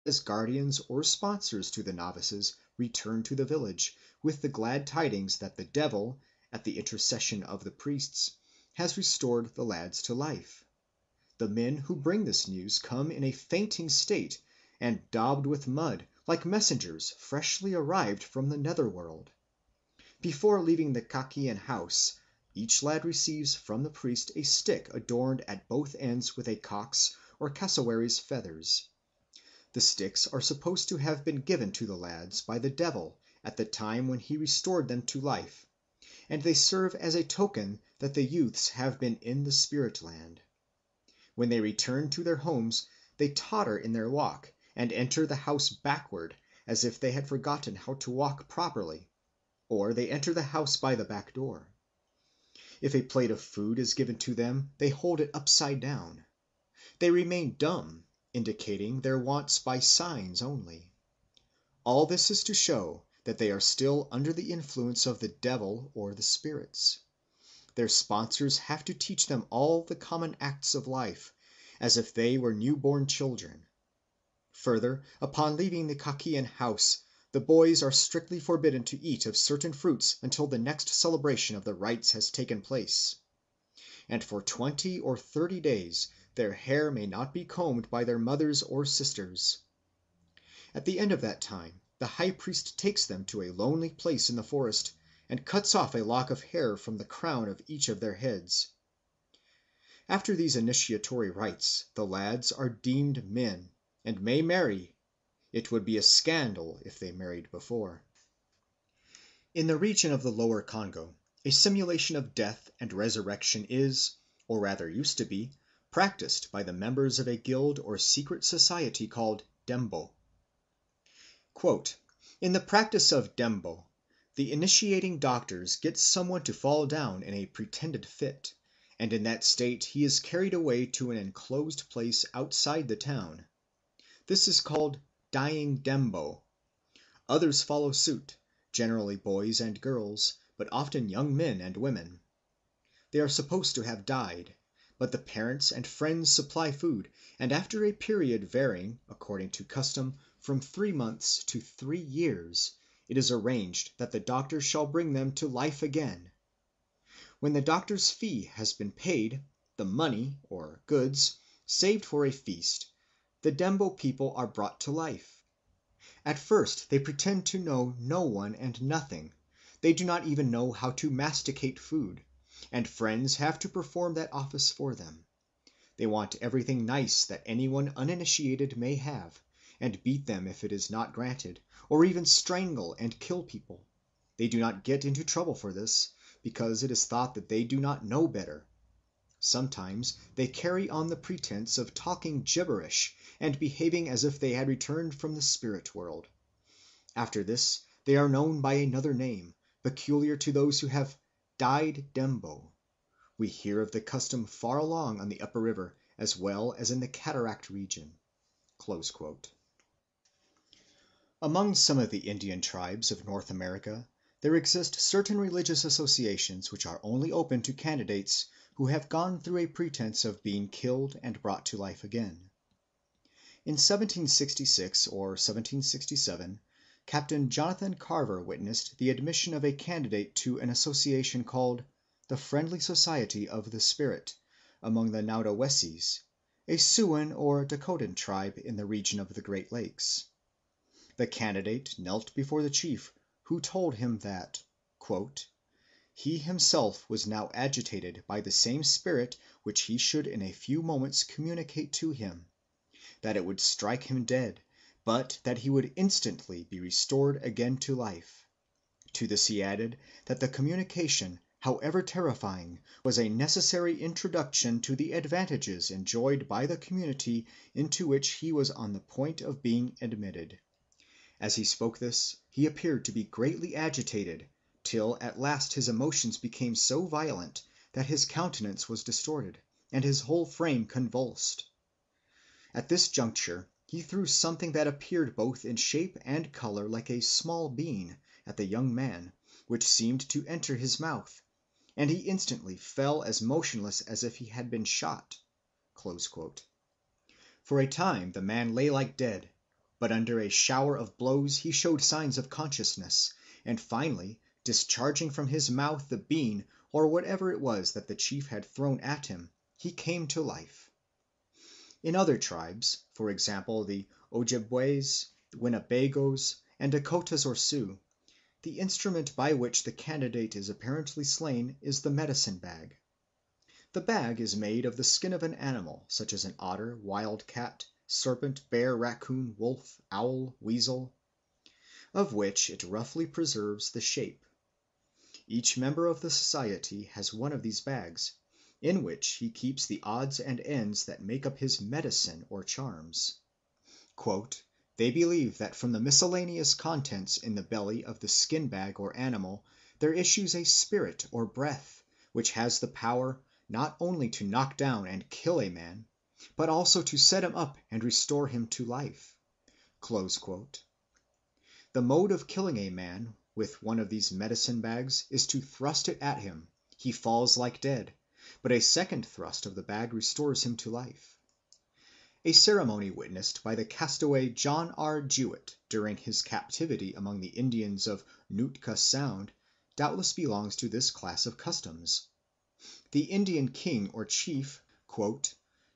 as guardians or sponsors to the novices return to the village with the glad tidings that the devil, at the intercession of the priests, has restored the lads to life. The men who bring this news come in a fainting state and daubed with mud, like messengers freshly arrived from the nether world. Before leaving the Kakian house, each lad receives from the priest a stick adorned at both ends with a cock's or cassowary's feathers. The sticks are supposed to have been given to the lads by the devil at the time when he restored them to life, and they serve as a token that the youths have been in the spirit land. When they return to their homes, they totter in their walk and enter the house backward, as if they had forgotten how to walk properly, or they enter the house by the back door. If a plate of food is given to them, they hold it upside down. They remain dumb, indicating their wants by signs only. All this is to show that they are still under the influence of the devil or the spirits. Their sponsors have to teach them all the common acts of life, as if they were new-born children. Further, upon leaving the Kakian house, the boys are strictly forbidden to eat of certain fruits until the next celebration of the rites has taken place. And for 20 or 30 days their hair may not be combed by their mothers or sisters. At the end of that time the high priest takes them to a lonely place in the forest and cuts off a lock of hair from the crown of each of their heads. After these initiatory rites the lads are deemed men, and may marry. It would be a scandal if they married before. In the region of the Lower Congo, a simulation of death and resurrection is, or rather used to be, practiced by the members of a guild or secret society called Dembo. In the practice of Dembo, the initiating doctors get someone to fall down in a pretended fit, and in that state he is carried away to an enclosed place outside the town. This is called dying Dembo. Others follow suit, generally boys and girls, but often young men and women. They are supposed to have died, but the parents and friends supply food, and after a period varying, according to custom, from 3 months to 3 years, it is arranged that the doctor shall bring them to life again. When the doctor's fee has been paid, the money, or goods, saved for a feast, the Dembo people are brought to life. At first they pretend to know no one and nothing; they do not even know how to masticate food, and friends have to perform that office for them. They want everything nice that anyone uninitiated may have, and beat them if it is not granted, or even strangle and kill people. They do not get into trouble for this, because it is thought that they do not know better. Sometimes they carry on the pretence of talking gibberish and behaving as if they had returned from the spirit world. After this they are known by another name, peculiar to those who have died Dembo. We hear of the custom far along on the upper river, as well as in the cataract region." Among some of the Indian tribes of North America there exist certain religious associations which are only open to candidates who have gone through a pretence of being killed and brought to life again. In 1766 or 1767 Captain Jonathan Carver witnessed the admission of a candidate to an association called the Friendly Society of the Spirit among the Naudowessies, a Siouan or Dakotan tribe in the region of the Great Lakes. The candidate knelt before the chief, who told him that "he himself was now agitated by the same spirit which he should in a few moments communicate to him; that it would strike him dead, but that he would instantly be restored again to life. To this he added that the communication, however terrifying, was a necessary introduction to the advantages enjoyed by the community into which he was on the point of being admitted. As he spoke this, he appeared to be greatly agitated, till at last his emotions became so violent that his countenance was distorted, and his whole frame convulsed. At this juncture he threw something that appeared both in shape and colour like a small bean at the young man, which seemed to enter his mouth, and he instantly fell as motionless as if he had been shot." For a time the man lay like dead, but under a shower of blows he showed signs of consciousness, and finally, discharging from his mouth the bean or whatever it was that the chief had thrown at him, he came to life. In other tribes, for example the Ojibways, Winnebagos, and Dakotas or Sioux, the instrument by which the candidate is apparently slain is the medicine bag. The bag is made of the skin of an animal, such as an otter, wild cat, serpent, bear, raccoon, wolf, owl, weasel, of which it roughly preserves the shape. Each member of the society has one of these bags, in which he keeps the odds and ends that make up his medicine or charms. "They believe that from the miscellaneous contents in the belly of the skin bag or animal there issues a spirit or breath, which has the power not only to knock down and kill a man, but also to set him up and restore him to life." The mode of killing a man with one of these medicine bags is to thrust it at him; he falls like dead, but a second thrust of the bag restores him to life. A ceremony witnessed by the castaway John R. Jewett during his captivity among the Indians of Nootka Sound doubtless belongs to this class of customs. The Indian king or chief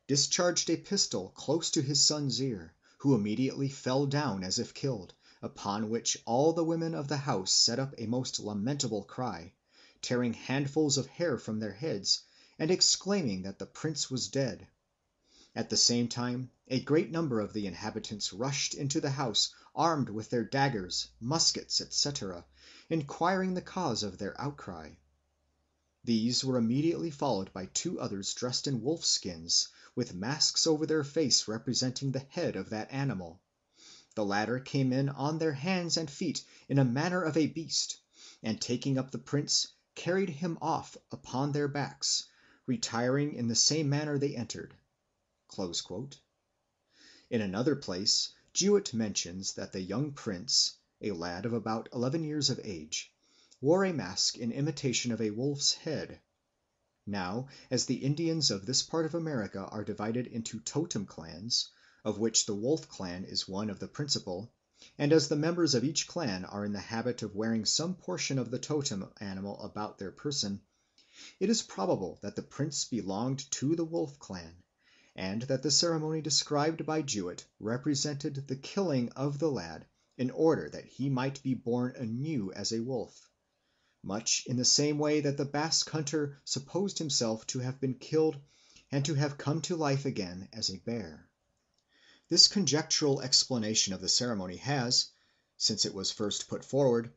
"discharged a pistol close to his son's ear, who immediately fell down as if killed, upon which all the women of the house set up a most lamentable cry, tearing handfuls of hair from their heads, and exclaiming that the prince was dead. At the same time a great number of the inhabitants rushed into the house armed with their daggers, muskets, etc., inquiring the cause of their outcry. These were immediately followed by two others dressed in wolf skins, with masks over their face representing the head of that animal. The latter came in on their hands and feet in a manner of a beast, and taking up the prince, carried him off upon their backs, retiring in the same manner they entered." In another place Jewett mentions that the young prince, a lad of about 11 years of age, wore a mask in imitation of a wolf's head. Now, as the Indians of this part of America are divided into totem clans, of which the wolf clan is one of the principal, and as the members of each clan are in the habit of wearing some portion of the totem animal about their person, it is probable that the prince belonged to the wolf clan, and that the ceremony described by Jewett represented the killing of the lad in order that he might be born anew as a wolf, much in the same way that the Basque hunter supposed himself to have been killed and to have come to life again as a bear. This conjectural explanation of the ceremony has, since it was first put forward,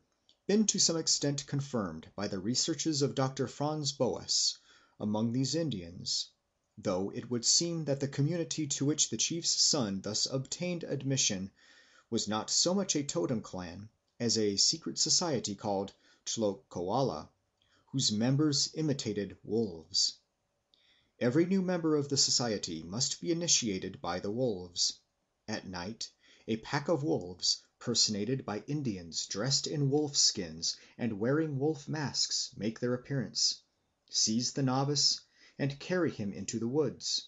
been to some extent confirmed by the researches of Dr. Franz Boas among these Indians, though it would seem that the community to which the chief's son thus obtained admission was not so much a totem clan as a secret society called Tlokoala, whose members imitated wolves. Every new member of the society must be initiated by the wolves. At night, a pack of wolves, personated by Indians dressed in wolf skins and wearing wolf masks, make their appearance, seize the novice, and carry him into the woods.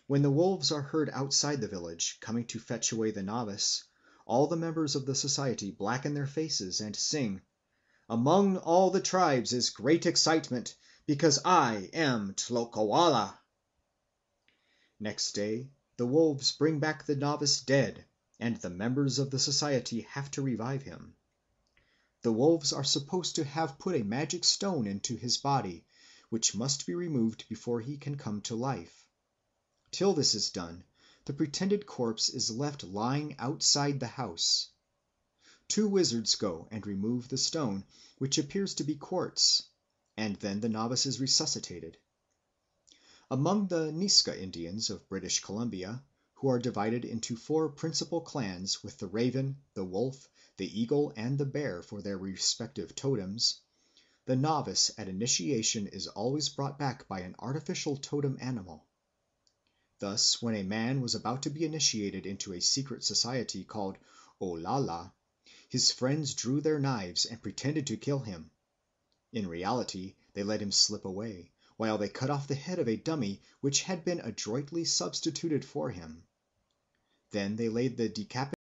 When the wolves are heard outside the village, coming to fetch away the novice, all the members of the society blacken their faces and sing, "Among all the tribes is great excitement, because I am Tlokoala." Next day the wolves bring back the novice dead, and the members of the society have to revive him. The wolves are supposed to have put a magic stone into his body, which must be removed before he can come to life. Till this is done, the pretended corpse is left lying outside the house. Two wizards go and remove the stone, which appears to be quartz, and then the novice is resuscitated. Among the Niska Indians of British Columbia, who are divided into four principal clans with the raven, the wolf, the eagle, and the bear for their respective totems, the novice at initiation is always brought back by an artificial totem animal. Thus, when a man was about to be initiated into a secret society called Olala, his friends drew their knives and pretended to kill him. In reality, they let him slip away, while they cut off the head of a dummy which had been adroitly substituted for him. Then they laid the decapitated